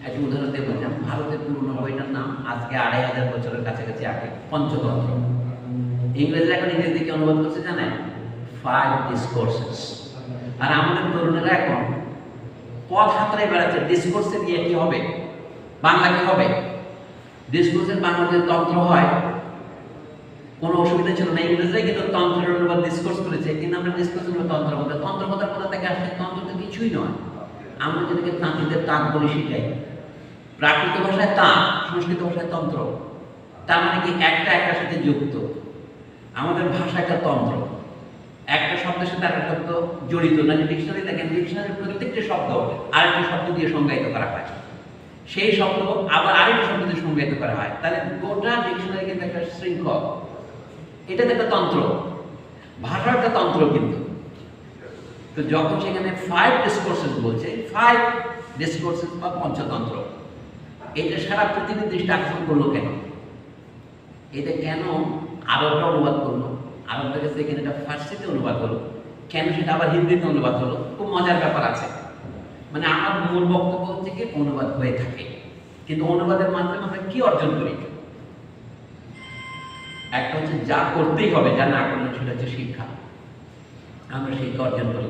একটা উদাহরণ দিয়ে বললাম, ভারতের পুরনো বইটার নাম আজকে ২৫০০ বছরের কাছাকাছি আগে, পঞ্চতন্ত্র। ইংরেজরা এখন ইংরেজি দিকে অনুবাদ করছে জানেন, 5 ডিসকোর্সেস। আর আমাদের তরুণেরা এখন পথ হাতড়াই বেড়াচ্ছে, ডিসকোর্সে দিয়ে কি হবে, বাংলা কি হবে। ডিসকোর্সের বাংলা যদি তন্ত্র হয় কোনো অসুবিধা ছিল না। ইংরেজরাই কিন্তু তন্ত্রের অনুবাদ ডিসকোর্স করেছে, কিন্তু আমরা ডিসকোর্স অনুবাদ তন্ত্র বলতে, তন্ত্র কথার কোথা থেকে আসছে? তন্ত্র তো কিছুই নয়। আমরা যেটাকে তাঁতিদের তাঁত বলে শিখাই, প্রাকৃত ভাষায় তাঁত, সংস্কৃত ভাষায় তন্ত্র। তার মানে কি একটা একটার সাথে যুক্ত। আমাদের ভাষা একটা তন্ত্র, একটা শব্দের সাথে আরেকটা শব্দ জড়িত। না, ডিকশনারি দেখেন, ডিকশনারির প্রত্যেকটা শব্দ আরেকটা শব্দ দিয়ে সংজ্ঞায়িত করা হয়, সেই শব্দ আবার আরেকটা শব্দ দিয়ে সংজ্ঞায়িত করা হয়। তাহলে গোটা ডিকশনারি কিন্তু একটা শৃঙ্খল, এটা তো একটা তন্ত্র, ভাষার একটা তন্ত্র কিন্তু। তো যখন সেখানে 5 ডিসকোর্সেস বলছে, 5 ডিসকোর্সেস বা পঞ্চতন্ত্র, এটা সারা পৃথিবীর দৃষ্টি আকর্ষণ করলো কেন? এটা কেন আরবরা অনুবাদ করলো? আরবদের কাছে এখানে এটা ফার্সিতে অনুবাদ হলো কেন, সেটা আবার হিন্দিতে অনুবাদ হলো। খুব মজার ব্যাপার আছে। মানে আমার মূল বক্তব্য হচ্ছে কি, অনুবাদ হয়ে থাকে, কিন্তু অনুবাদের মাধ্যমে আমরা কি অর্জন করি? একটা হচ্ছে যা করতেই হবে, যা না করলে সেটা হচ্ছে শিক্ষা। আমরা শিক্ষা অর্জন করি।